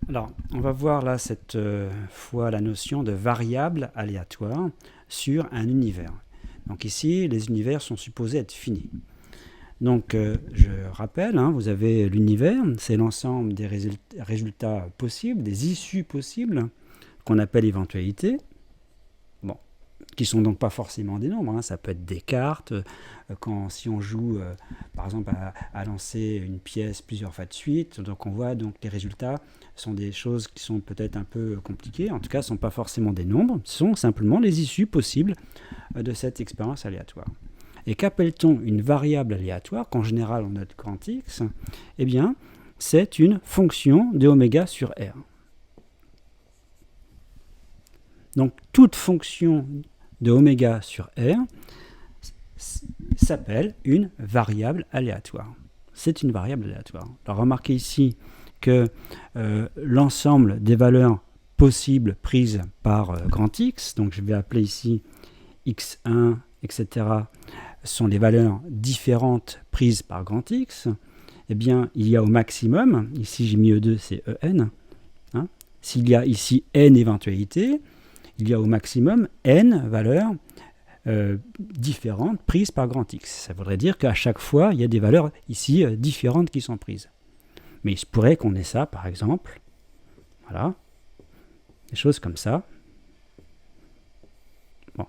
Alors, on va voir là cette fois la notion de variable aléatoire sur un univers. Donc ici, les univers sont supposés être finis. Donc, je rappelle, vous avez l'univers, c'est l'ensemble des résultats possibles, des issues possibles, qu'on appelle éventualité. Bon, qui sont donc pas forcément des nombres, ça peut être des cartes, si on joue par exemple à lancer une pièce plusieurs fois de suite, donc on voit donc les résultats sont des choses qui sont peut-être un peu compliquées, en tout cas ne sont pas forcément des nombres, ce sont simplement les issues possibles de cette expérience aléatoire. Et qu'appelle-t-on une variable aléatoire, qu'en général on note grand X? Eh bien, c'est une fonction de oméga sur R. Donc toute fonction de oméga sur R s'appelle une variable aléatoire. C'est une variable aléatoire. Alors remarquez ici que l'ensemble des valeurs possibles prises par grand X, donc je vais appeler ici x1, etc., sont les valeurs différentes prises par grand X. Eh bien, il y a au maximum, ici j'ai mis E2, c'est En. S'il y a ici n éventualités, il y a au maximum n valeurs différentes prises par grand X. Ça voudrait dire qu'à chaque fois, il y a des valeurs ici différentes qui sont prises. Mais il se pourrait qu'on ait ça, par exemple. Voilà. Des choses comme ça. Bon.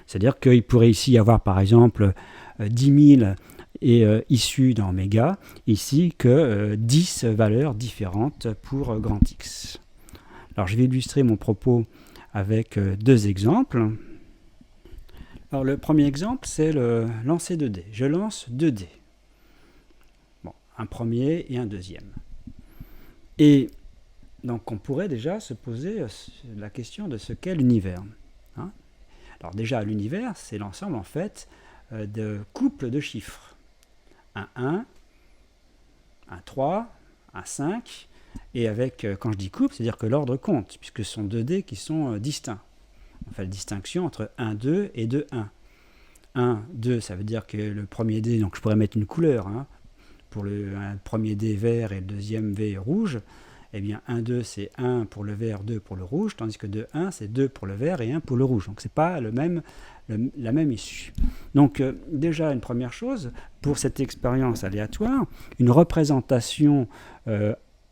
C'est-à-dire qu'il pourrait ici y avoir, par exemple, 10 000 et issues dans oméga, ici que 10 valeurs différentes pour grand X. Alors je vais illustrer mon propos avec deux exemples. Alors le premier exemple, c'est le lancer de dés. Je lance 2 dés. Bon, un premier et un deuxième. Et donc on pourrait déjà se poser la question de ce qu'est l'univers. Alors déjà, l'univers, c'est l'ensemble en fait de couples de chiffres. Un 1, un 3, un 5, et avec, quand je dis couple, c'est-à-dire que l'ordre compte, puisque ce sont 2 dés qui sont distincts. On fait la distinction entre 1, 2 et 2, 1. 1, 2, ça veut dire que le premier dé, donc je pourrais mettre une couleur, pour le premier dé vert et le deuxième dé rouge. Eh bien 1, 2, c'est 1 pour le vert, 2 pour le rouge, tandis que 2, 1, c'est 2 pour le vert et 1 pour le rouge. Donc ce n'est pas la même issue. Donc déjà une première chose, pour cette expérience aléatoire, une représentation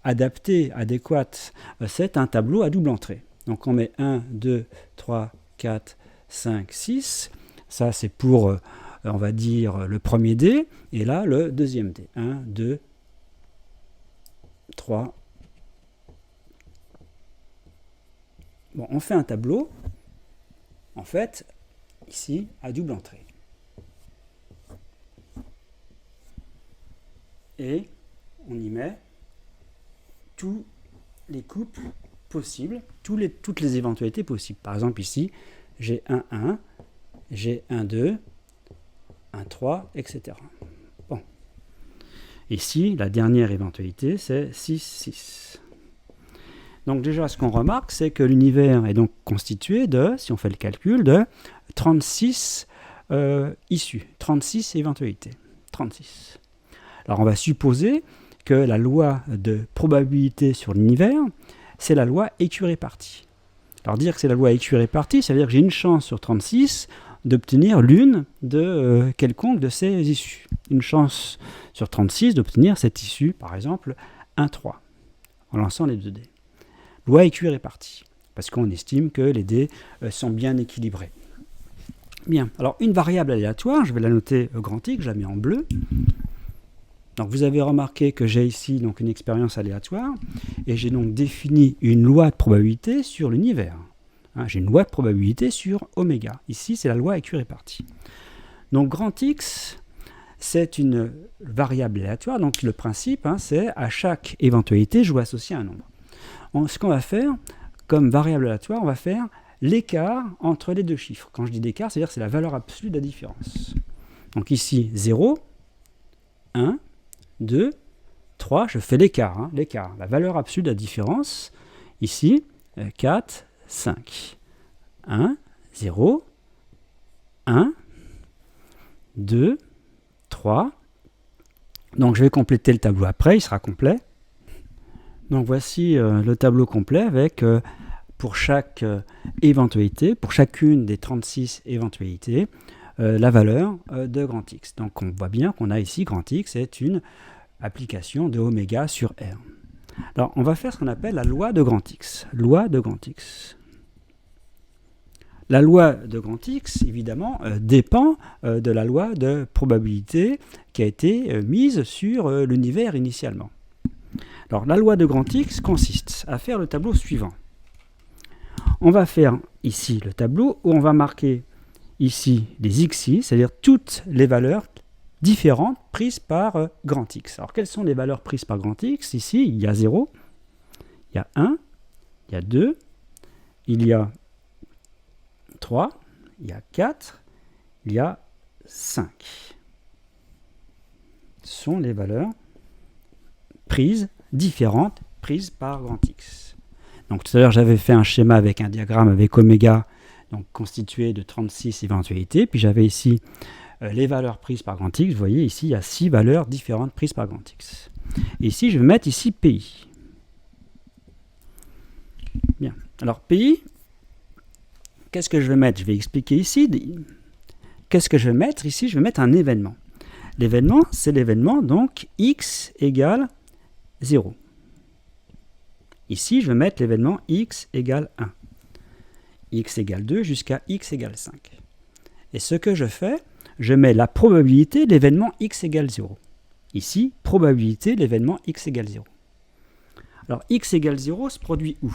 adaptée, adéquate, c'est un tableau à double entrée. Donc on met 1, 2, 3, 4, 5, 6. Ça c'est pour, on va dire, le premier dé, et là le deuxième dé. 1, 2, 3. Bon, on fait un tableau, en fait, ici, à double entrée. Et on y met tous les couples possibles, toutes les éventualités possibles. Par exemple, ici, j'ai un 1, j'ai un 2, un 3, etc. Bon. Ici, la dernière éventualité, c'est 6, 6. Donc déjà, ce qu'on remarque, c'est que l'univers est donc constitué de, si on fait le calcul, de 36 issues, 36 éventualités. 36. Alors on va supposer que la loi de probabilité sur l'univers, c'est la loi écu-répartie. Alors dire que c'est la loi écu-répartie, ça veut dire que j'ai une chance sur 36 d'obtenir l'une de quelconque de ces issues. Une chance sur 36 d'obtenir cette issue, par exemple, 1, 3, en lançant les 2 dés. Loi écu-répartie, parce qu'on estime que les dés sont bien équilibrés. Bien, alors une variable aléatoire, je vais la noter grand X, je la mets en bleu. Donc vous avez remarqué que j'ai ici donc une expérience aléatoire, et j'ai donc défini une loi de probabilité sur l'univers. J'ai une loi de probabilité sur oméga. Ici, c'est la loi écu-répartie. Donc grand X, c'est une variable aléatoire, donc le principe, c'est à chaque éventualité, je dois associer un nombre. Ce qu'on va faire, comme variable aléatoire, on va faire l'écart entre les deux chiffres. Quand je dis l'écart, c'est-à-dire que c'est la valeur absolue de la différence. Donc ici, 0, 1, 2, 3, je fais l'écart, la valeur absolue de la différence. Ici, 4, 5. 1, 0, 1, 2, 3. Donc je vais compléter le tableau après, il sera complet. Donc voici le tableau complet avec pour chaque éventualité, pour chacune des 36 éventualités, la valeur de grand X. Donc on voit bien qu'on a ici grand X est une application de oméga sur R. Alors on va faire ce qu'on appelle la loi de grand X. Loi de grand X. La loi de grand X, évidemment, dépend de la loi de probabilité qui a été mise sur l'univers initialement. Alors, la loi de grand X consiste à faire le tableau suivant. On va faire ici le tableau où on va marquer ici les xi, c'est-à-dire toutes les valeurs différentes prises par grand X. Alors, quelles sont les valeurs prises par grand X? Ici, il y a 0, il y a 1, il y a 2, il y a 3, il y a 4, il y a 5. Ce sont les valeurs prises, différentes, prises par grand X. Donc tout à l'heure, j'avais fait un schéma avec un diagramme avec oméga, donc constitué de 36 éventualités. Puis j'avais ici les valeurs prises par grand X. Vous voyez, ici, il y a 6 valeurs différentes prises par grand X. Et ici, je vais mettre ici PI. Bien. Alors, PI, qu'est-ce que je vais mettre? Je vais expliquer ici. Qu'est-ce que je vais mettre ici? Je vais mettre un événement. L'événement, c'est l'événement, donc, X égale 0. Ici, je vais mettre l'événement X égale 1. X égale 2 jusqu'à X égale 5. Et ce que je fais, je mets la probabilité de l'événement X égale 0. Ici, probabilité de l'événement X égale 0. Alors, X égale 0 se produit où?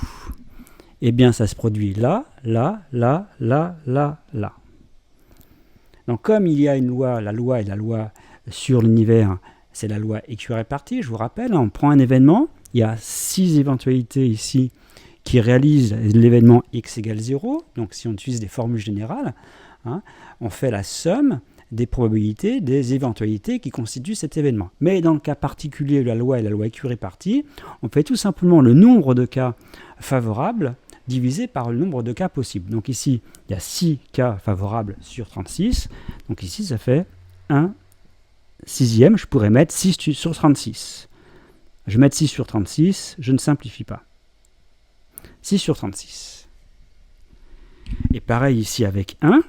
Eh bien, ça se produit là, là, là, là, là, là. Donc, comme il y a une loi, la loi est la loi sur l'univers, c'est la loi équirépartie, je vous rappelle, on prend un événement, il y a 6 éventualités ici qui réalisent l'événement X égale 0, donc si on utilise des formules générales, on fait la somme des probabilités des éventualités qui constituent cet événement. Mais dans le cas particulier, la loi est la loi équirépartie, on fait tout simplement le nombre de cas favorables divisé par le nombre de cas possibles. Donc ici, il y a 6 cas favorables sur 36, donc ici ça fait 1 sixième, je pourrais mettre 6 sur 36. Je vais mettre 6 sur 36, je ne simplifie pas. 6 sur 36. Et pareil ici avec 1.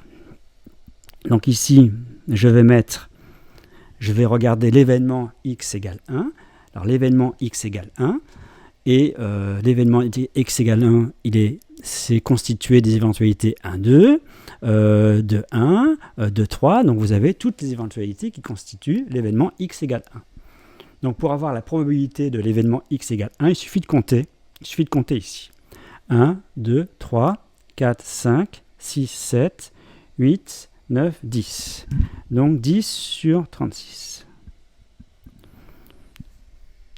Donc ici, je vais regarder l'événement x égale 1. Alors l'événement x égale 1. Et l'événement x égale 1, c'est constitué des éventualités 1, 2, de 1, de 3. Donc vous avez toutes les éventualités qui constituent l'événement x égale 1. Donc pour avoir la probabilité de l'événement x égale 1, il suffit de compter. Il suffit de compter ici. 1, 2, 3, 4, 5, 6, 7, 8, 9, 10. Donc 10 sur 36.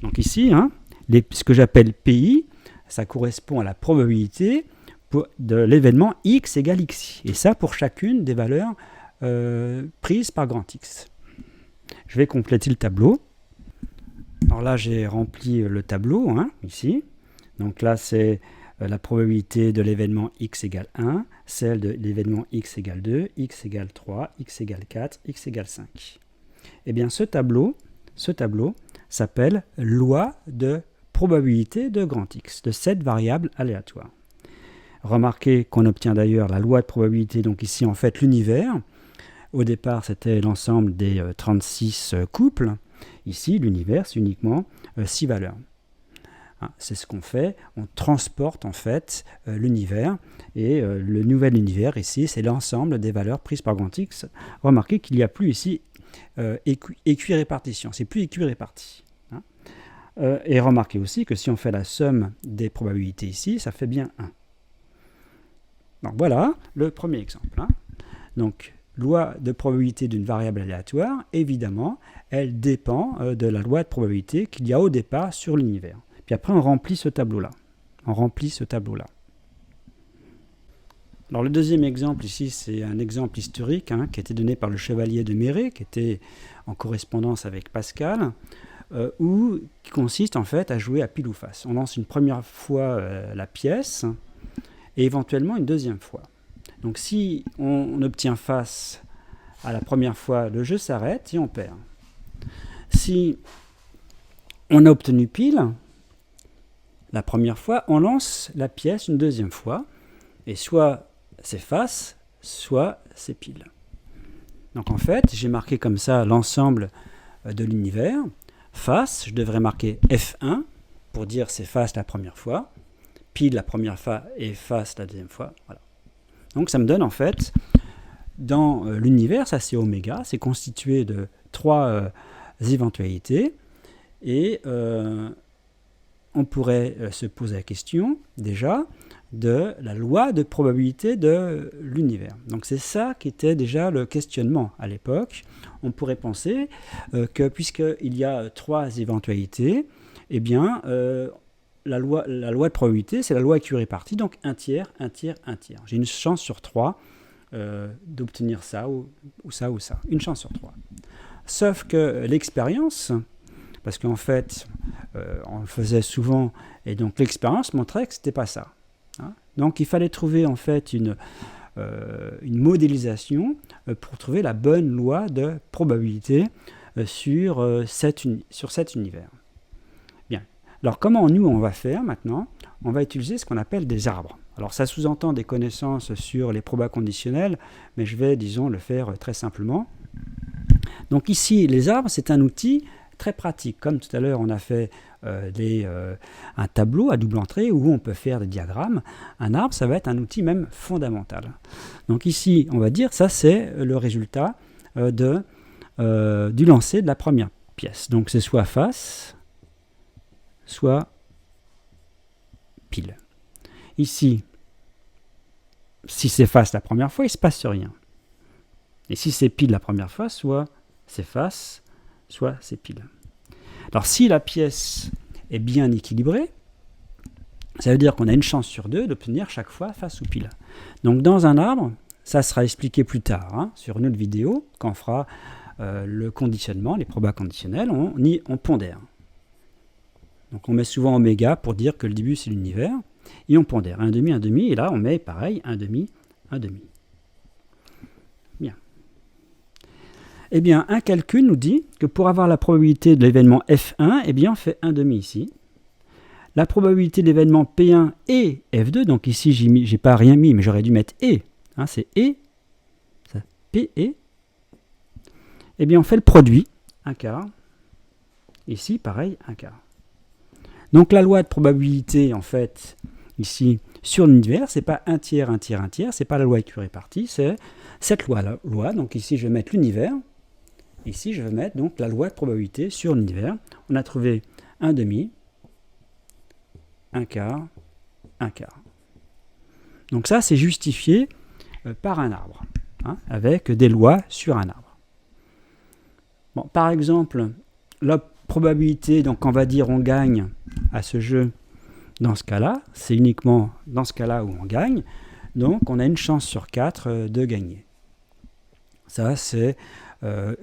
Donc ici, ce que j'appelle PI, ça correspond à la probabilité de l'événement x égale xi. Et ça pour chacune des valeurs prises par grand X. Je vais compléter le tableau. Alors là, j'ai rempli le tableau, ici. Donc là, c'est la probabilité de l'événement x égale 1, celle de l'événement x égale 2, x égale 3, x égale 4, x égale 5. Eh bien, ce tableau s'appelle loi de probabilité de grand X, de cette variable aléatoire. Remarquez qu'on obtient d'ailleurs la loi de probabilité, donc ici en fait l'univers. Au départ, c'était l'ensemble des 36 couples. Ici, l'univers, c'est uniquement 6 valeurs. C'est ce qu'on fait, on transporte en fait l'univers, et le nouvel univers ici, c'est l'ensemble des valeurs prises par grand X. Remarquez qu'il n'y a plus ici équirépartition, c'est plus équiréparti. Et remarquez aussi que si on fait la somme des probabilités ici, ça fait bien 1. Donc voilà le premier exemple. Donc, loi de probabilité d'une variable aléatoire, évidemment, elle dépend de la loi de probabilité qu'il y a au départ sur l'univers. Puis après, on remplit ce tableau-là. Alors, le deuxième exemple ici, c'est un exemple historique qui a été donné par le chevalier de Méret, qui était en correspondance avec Pascal, qui consiste en fait à jouer à pile ou face. On lance une première fois la pièce et éventuellement une deuxième fois. Donc si on obtient face à la première fois, le jeu s'arrête et on perd. Si on a obtenu pile, la première fois, on lance la pièce une deuxième fois, et soit c'est face, soit c'est pile. Donc en fait, j'ai marqué comme ça l'ensemble de l'univers. Face, je devrais marquer F1 pour dire c'est face la première fois, pile la première fois et face la deuxième fois. Voilà. Donc ça me donne en fait, dans l'univers, ça c'est oméga, c'est constitué de 3 éventualités, et on pourrait se poser la question déjà de la loi de probabilité de l'univers. Donc c'est ça qui était déjà le questionnement à l'époque. On pourrait penser que puisqu'il y a 3 éventualités, eh bien la loi de probabilité, c'est la loi Curie-Party, donc 1 tiers, 1 tiers, 1 tiers. J'ai une chance sur 3 d'obtenir ça ou ça ou ça. Une chance sur 3. Sauf que l'expérience, parce qu'en fait, on le faisait souvent, et donc l'expérience montrait que ce n'était pas ça. Hein. Donc il fallait trouver en fait une modélisation pour trouver la bonne loi de probabilité sur cet univers. Bien. Alors comment nous on va faire maintenant? On va utiliser ce qu'on appelle des arbres. Alors ça sous-entend des connaissances sur les probas conditionnels, mais je vais, disons, le faire très simplement. Donc ici, les arbres, c'est un outil très pratique. Comme tout à l'heure, on a fait un tableau à double entrée où on peut faire des diagrammes. Un arbre, ça va être un outil même fondamental. Donc ici, on va dire, ça c'est le résultat du lancer de la première pièce. Donc c'est soit face, soit pile. Ici, si c'est face la première fois, il ne se passe rien. Et si c'est pile la première fois, soit c'est face, soit c'est pile. Alors si la pièce est bien équilibrée, ça veut dire qu'on a une chance sur 2 d'obtenir chaque fois face ou pile. Donc dans un arbre, ça sera expliqué plus tard, sur une autre vidéo, quand on fera le conditionnement, les probas conditionnels, on pondère. Donc on met souvent oméga pour dire que le début c'est l'univers, et on pondère 1,5, 1,5, et là on met pareil 1,5, 1,5. Bien. Eh bien, un calcul nous dit que pour avoir la probabilité de l'événement F1, eh bien, on fait 1,5 ici. La probabilité de l'événement P1 et F2, donc ici, j'ai pas rien mis, mais j'aurais dû mettre et. C'est et, ça, P et. Eh bien, on fait le produit, 1 quart. Ici, pareil, 1 quart. Donc, la loi de probabilité, en fait, ici, sur l'univers, c'est pas 1 tiers, 1 tiers, 1 tiers, c'est pas la loi Curie-Party, c'est cette loi. Donc, ici, je vais mettre l'univers. Ici, je vais mettre donc la loi de probabilité sur l'univers. On a trouvé 1,5, 1 quart, 1 quart. Donc ça, c'est justifié par un arbre, avec des lois sur un arbre. Bon, par exemple, la probabilité, donc on va dire on gagne à ce jeu dans ce cas-là, c'est uniquement dans ce cas-là où on gagne, donc on a une chance sur 4 de gagner. Ça, c'est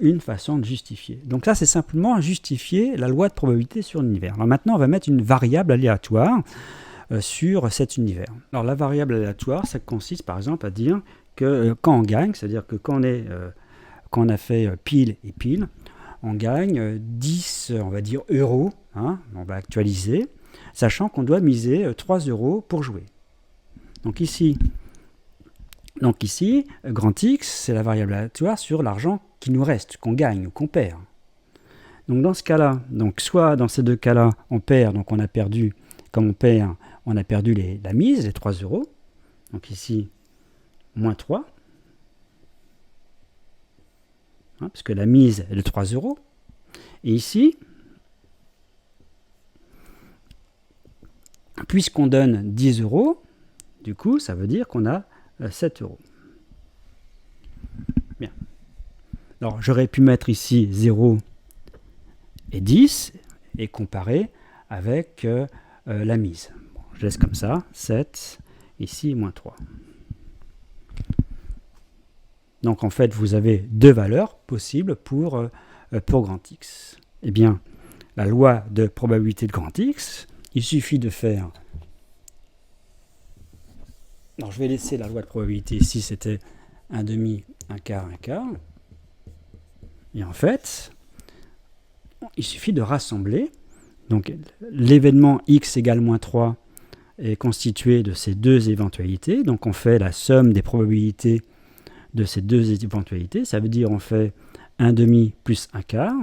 une façon de justifier. Donc ça, c'est simplement justifier la loi de probabilité sur l'univers. Alors maintenant, on va mettre une variable aléatoire sur cet univers. Alors la variable aléatoire, ça consiste par exemple à dire que quand on gagne, c'est-à-dire que quand on a fait pile et pile, on gagne 10, on va dire, euros, on va actualiser, sachant qu'on doit miser 3 euros pour jouer. Donc ici, grand X, c'est la variable aléatoire sur l'argent qui nous reste, qu'on gagne ou qu'on perd. Donc dans ce cas-là, donc soit dans ces deux cas-là, on perd, donc on a perdu, comme on perd, on a perdu la mise, les 3 euros. Donc ici, moins 3. Parce que la mise est de 3 euros. Et ici, puisqu'on donne 10 euros, du coup, ça veut dire qu'on a 7 euros. Bien. Alors, j'aurais pu mettre ici 0 et 10 et comparer avec la mise. Bon, je laisse comme ça, 7, ici, moins 3. Donc, en fait, vous avez deux valeurs possibles pour grand X. Eh bien, la loi de probabilité de grand X, il suffit de faire... Alors, je vais laisser la loi de probabilité ici, c'était 1,5, 1 quart, 1 quart. Et en fait, il suffit de rassembler Donc l'événement x égale moins 3 est constitué de ces deux éventualités. Donc on fait la somme des probabilités de ces deux éventualités. Ça veut dire on fait 1 demi plus 1 quart.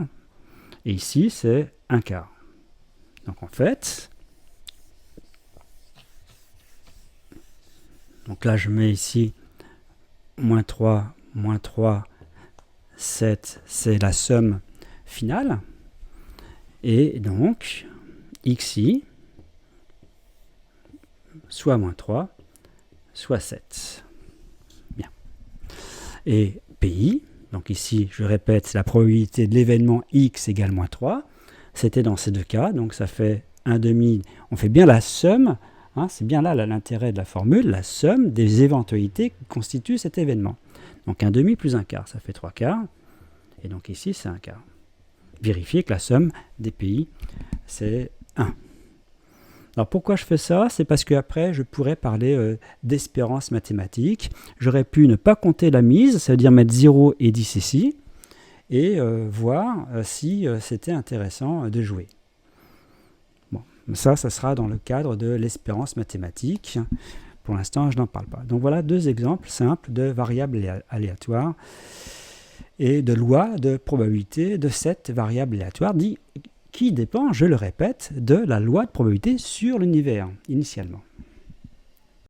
Et ici, c'est 1 quart. Donc en fait, donc là je mets ici moins 3, 7, c'est la somme finale. Et donc, xi, soit moins 3, soit 7. Bien. Et pi, donc ici, je répète, c'est la probabilité de l'événement x égale moins 3. C'était dans ces deux cas, donc ça fait 1 demi. On fait bien la somme, hein, c'est bien là l'intérêt de la formule, la somme des éventualités qui constituent cet événement. Donc 1 demi plus 1 quart, ça fait 3 quarts. Et donc ici, c'est 1 quart. Vérifier que la somme des pi, c'est 1. Alors pourquoi je fais ça? C'est parce qu'après, je pourrais parler d'espérance mathématique. J'aurais pu ne pas compter la mise, ça veut dire mettre 0 et 10 ici, et voir si c'était intéressant de jouer. Bon, ça sera dans le cadre de l'espérance mathématique. Pour l'instant, je n'en parle pas. Donc voilà deux exemples simples de variables aléatoires et de lois de probabilité de cette variable aléatoire qui dépend, je le répète, de la loi de probabilité sur l'univers initialement.